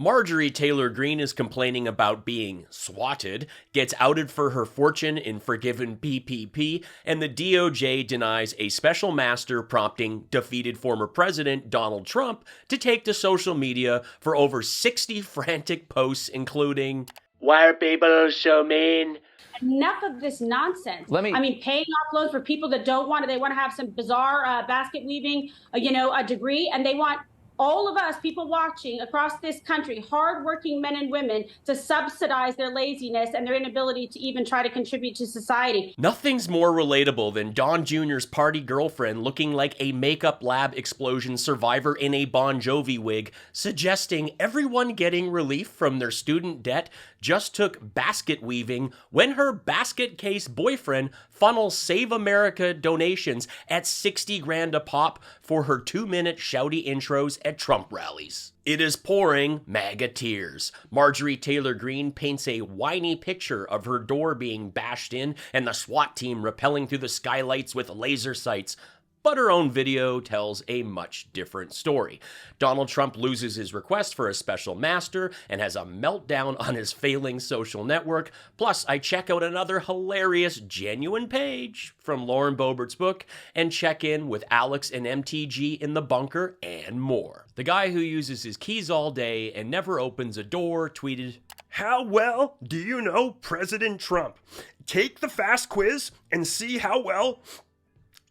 Marjorie Taylor Greene is complaining about being swatted, gets outed for her fortune in forgiven PPP, and the DOJ denies a special master prompting defeated former President Donald Trump to take to social media for over 60 frantic posts, including, "Why are people so mean?" Enough of this nonsense. Paying off loans for people that don't want it. They want to have some bizarre basket weaving, a degree, and they want all of us, people watching across this country, hardworking men and women, to subsidize their laziness and their inability to even try to contribute to society. Nothing's more relatable than Don Jr.'s party girlfriend looking like a makeup lab explosion survivor in a Bon Jovi wig, suggesting everyone getting relief from their student debt just took basket weaving when her basket case boyfriend funnels Save America donations at 60 grand a pop for her 2-minute shouty intros at Trump rallies. It is pouring MAGA tears. Marjorie Taylor Greene paints a whiny picture of her door being bashed in and the SWAT team rappelling through the skylights with laser sights. But her own video tells a much different story. Donald Trump loses his request for a special master and has a meltdown on his failing social network. Plus, I check out another hilarious, genuine page from Lauren Boebert's book and check in with Alex and MTG in the bunker and more. The guy who uses his keys all day and never opens a door tweeted, "How well do you know President Trump? Take the fast quiz and see how well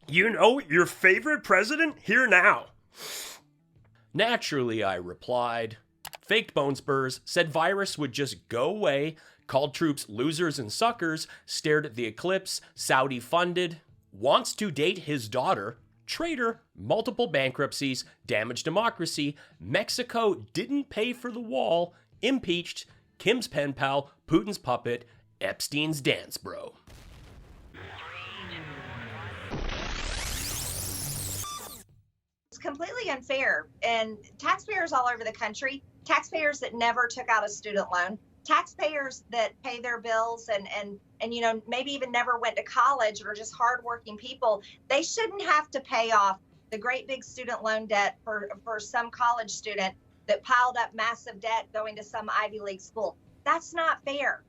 you know your favorite president here now." Naturally, I replied, faked bone spurs, said virus would just go away, called troops losers and suckers, stared at the eclipse, Saudi funded, wants to date his daughter, traitor, multiple bankruptcies, damaged democracy, Mexico didn't pay for the wall, impeached, Kim's pen pal, Putin's puppet, Epstein's dance bro. Completely unfair, and taxpayers all over the country, taxpayers that never took out a student loan, taxpayers that pay their bills and maybe even never went to college or just hardworking people, they shouldn't have to pay off the great big student loan debt for some college student that piled up massive debt going to some Ivy League school. That's not fair.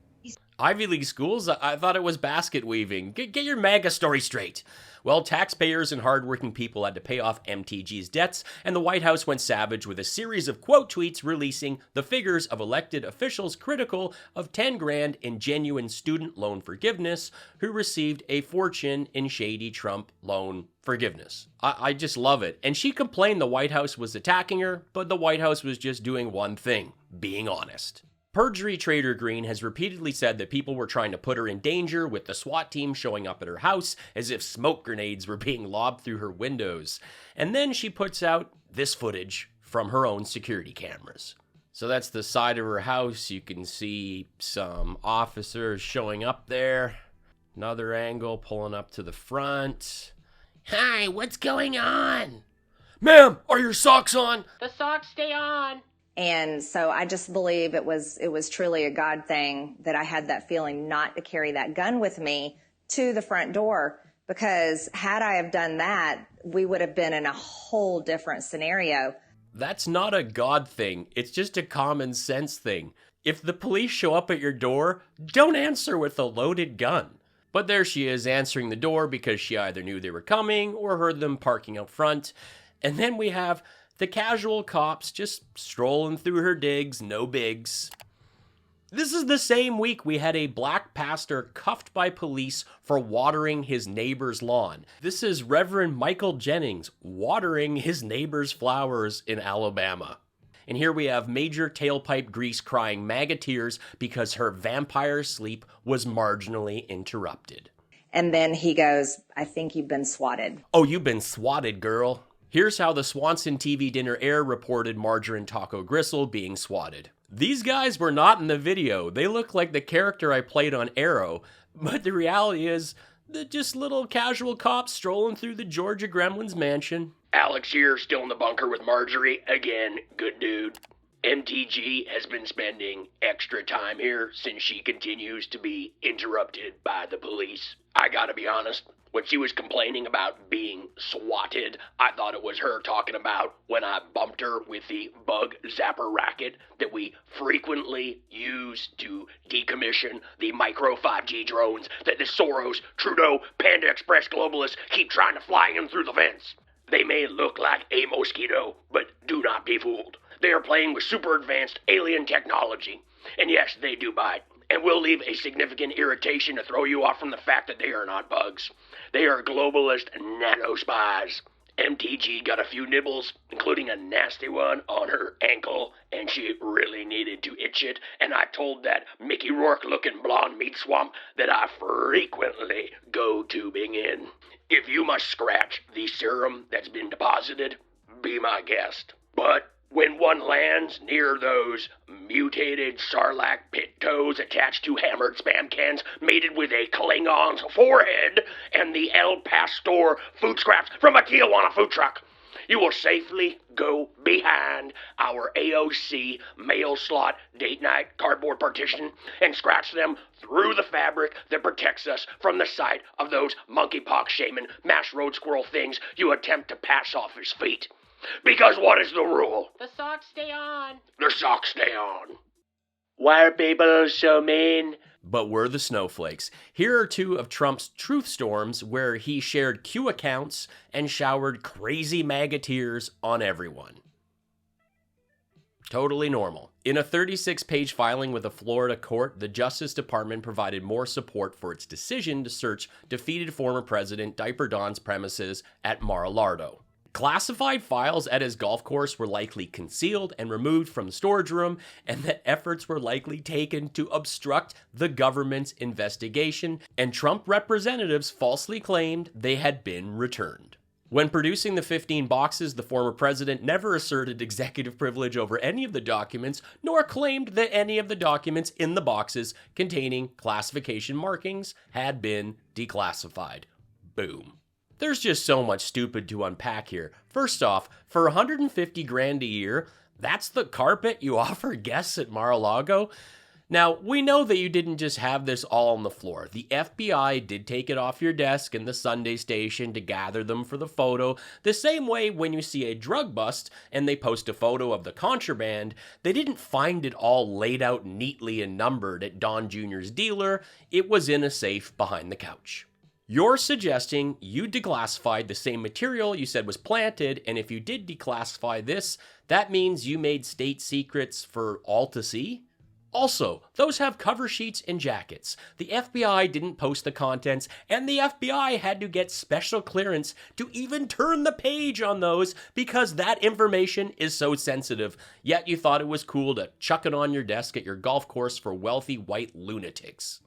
Ivy League schools? I thought it was basket weaving. Get your MAGA story straight. Well, taxpayers and hardworking people had to pay off MTG's debts, and the White House went savage with a series of quote tweets releasing the figures of elected officials critical of 10 grand in genuine student loan forgiveness who received a fortune in shady Trump loan forgiveness. I just love it. And she complained the White House was attacking her, but the White House was just doing one thing, being honest. Perjury trader Greene has repeatedly said that people were trying to put her in danger with the SWAT team showing up at her house as if smoke grenades were being lobbed through her windows. And then she puts out this footage from her own security cameras. So that's the side of her house. You can see some officers showing up there. Another angle pulling up to the front. "Hi, what's going on?" "Ma'am, are your socks on?" "The socks stay on." And so I just believe it was truly a God thing that I had that feeling not to carry that gun with me to the front door, because had I have done that, we would have been in a whole different scenario. That's not a God thing. It's just a common sense thing. If the police show up at your door, don't answer with a loaded gun. But there she is answering the door because she either knew they were coming or heard them parking out front. And then we have the casual cops just strolling through her digs, no bigs. This is the same week we had a black pastor cuffed by police for watering his neighbor's lawn. This is Reverend Michael Jennings watering his neighbor's flowers in Alabama. And here we have Major Tailpipe Grease crying MAGA tears because her vampire sleep was marginally interrupted. And then he goes, "I think you've been swatted." "Oh, you've been swatted, girl." Here's how the Swanson TV dinner air reported Marjorie and Taco Gristle being swatted. "These guys were not in the video. They look like the character I played on Arrow. But the reality is, they're just little casual cops strolling through the Georgia Gremlins mansion." "Alex here, still in the bunker with Marjorie. Again, good dude. MTG has been spending extra time here since she continues to be interrupted by the police. I gotta be honest, when she was complaining about being swatted, I thought it was her talking about when I bumped her with the bug zapper racket that we frequently use to decommission the micro 5G drones that the Soros, Trudeau, Panda Express globalists keep trying to fly in through the vents. They may look like a mosquito, but do not be fooled. They are playing with super advanced alien technology. And yes, they do bite, and will leave a significant irritation to throw you off from the fact that they are not bugs. They are globalist nano spies. MTG got a few nibbles, including a nasty one on her ankle, and she really needed to itch it, and I told that Mickey Rourke-looking blonde meat swamp that I frequently go tubing in. If you must scratch the serum that's been deposited, be my guest. But when one lands near those mutated sarlacc pit toes attached to hammered spam cans mated with a Klingon's forehead and the El Pastor food scraps from a Tijuana food truck, you will safely go behind our AOC mail slot date night cardboard partition and scratch them through the fabric that protects us from the sight of those monkeypox shaman mass road squirrel things you attempt to pass off as feet. Because what is the rule? The socks stay on. The socks stay on. Why are people so mean? But we're the snowflakes. Here are two of Trump's truth storms where he shared Q accounts and showered crazy MAGA tears on everyone. Totally normal. In a 36-page filing with a Florida court, the Justice Department provided more support for its decision to search defeated former President Diaper Don's premises at Mar-a-Largo. Classified files at his golf course were likely concealed and removed from the storage room, and that efforts were likely taken to obstruct the government's investigation, and Trump representatives falsely claimed they had been returned. When producing the 15 boxes, the former president never asserted executive privilege over any of the documents, nor claimed that any of the documents in the boxes containing classification markings had been declassified. Boom. There's just so much stupid to unpack here. First off, for $150,000 a year, that's the carpet you offer guests at Mar-a-Lago? Now, we know that you didn't just have this all on the floor. The FBI did take it off your desk in the Sunday station to gather them for the photo. The same way when you see a drug bust and they post a photo of the contraband, they didn't find it all laid out neatly and numbered at Don Jr.'s dealer. It was in a safe behind the couch. You're suggesting you declassified the same material you said was planted, and if you did declassify this, that means you made state secrets for all to see? Also, those have cover sheets and jackets. The FBI didn't post the contents, and the FBI had to get special clearance to even turn the page on those because that information is so sensitive, yet you thought it was cool to chuck it on your desk at your golf course for wealthy white lunatics.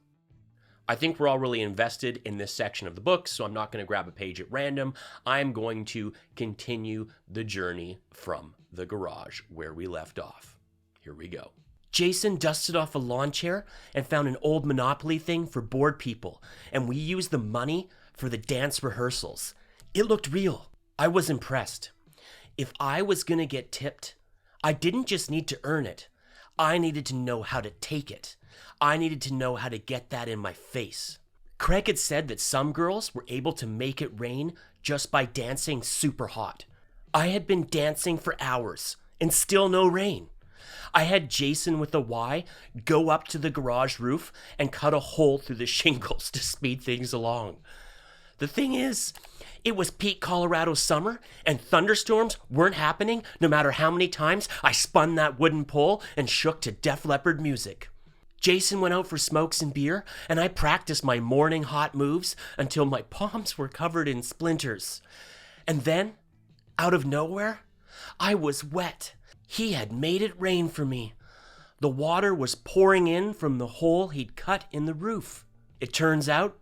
I think we're all really invested in this section of the book, so I'm not going to grab a page at random. I'm going to continue the journey from the garage where we left off. Here we go. Jason dusted off a lawn chair and found an old Monopoly thing for bored people, and we used the money for the dance rehearsals. It looked real. I was impressed. If I was going to get tipped, I didn't just need to earn it. I needed to know how to take it. I needed to know how to get that in my face. Craig had said that some girls were able to make it rain just by dancing super hot. I had been dancing for hours and still no rain. I had Jason with a Y go up to the garage roof and cut a hole through the shingles to speed things along. The thing is, it was peak Colorado summer and thunderstorms weren't happening no matter how many times I spun that wooden pole and shook to Def Leppard music. Jason went out for smokes and beer, and I practiced my morning hot moves until my palms were covered in splinters. And then, out of nowhere, I was wet. He had made it rain for me. The water was pouring in from the hole he'd cut in the roof. It turns out,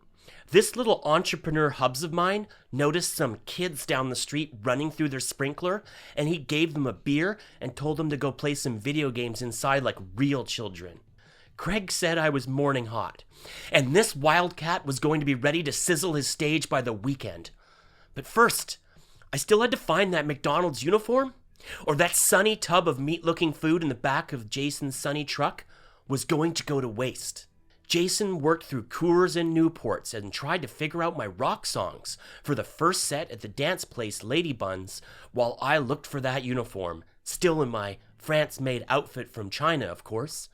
this little entrepreneur hubs of mine noticed some kids down the street running through their sprinkler, and he gave them a beer and told them to go play some video games inside like real children. Craig said I was morning hot, and this wildcat was going to be ready to sizzle his stage by the weekend. But first, I still had to find that McDonald's uniform, or that sunny tub of meat-looking food in the back of Jason's sunny truck was going to go to waste. Jason worked through Coors and Newports and tried to figure out my rock songs for the first set at the dance place Lady Buns while I looked for that uniform, still in my France-made outfit from China, of course.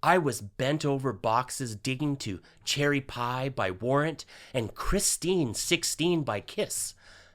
I was bent over boxes digging to Cherry Pie by Warrant and Christine 16 by Kiss.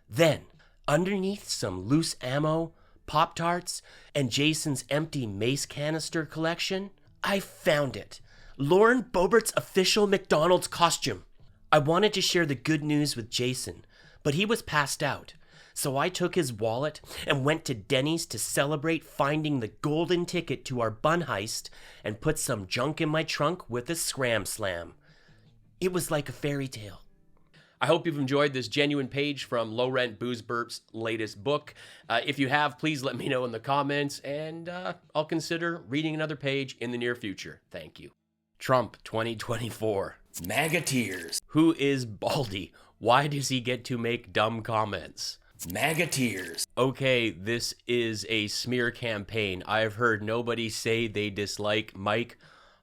Then, underneath some loose ammo, Pop-Tarts, and Jason's empty mace canister collection, I found it. Lauren Boebert's official McDonald's costume. I wanted to share the good news with Jason, but he was passed out. So I took his wallet and went to Denny's to celebrate finding the golden ticket to our bun heist and put some junk in my trunk with a scram slam. It was like a fairy tale. I hope you've enjoyed this genuine page from Low Rent Booze Burp's latest book. If you have, please let me know in the comments, and I'll consider reading another page in the near future. Thank you. Trump 2024. MAGA tears. Who is Baldy? Why does he get to make dumb comments? MAGA tears. Okay, this is a smear campaign. I've heard nobody say they dislike Mike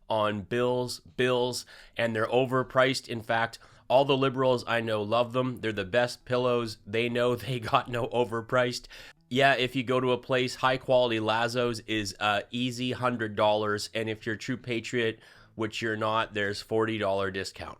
on bills, and they're overpriced. In fact, all the liberals I know love them. They're the best pillows. They know they got no overpriced. Yeah, if you go to a place, high quality Lazos is easy $100, and if you're a true patriot, which you're not, there's $40 discount.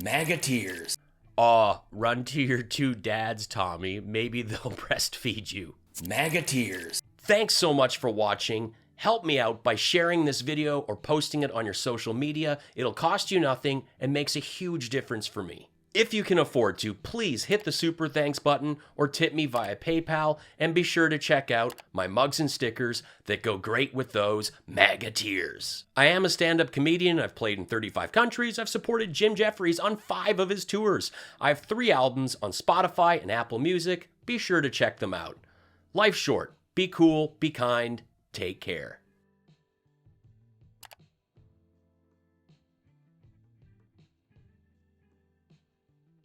MAGA tears. Aw, run to your two dads, Tommy. Maybe they'll breastfeed you. MAGA tears. Thanks so much for watching. Help me out by sharing this video or posting it on your social media. It'll cost you nothing and makes a huge difference for me. If you can afford to, please hit the super thanks button or tip me via PayPal, and be sure to check out my mugs and stickers that go great with those MAGA tears. I am a stand-up comedian. I've played in 35 countries. I've supported Jim Jefferies on 5 of his tours. I have 3 albums on Spotify and Apple Music. Be sure to check them out. Life's short. Be cool, be kind, take care.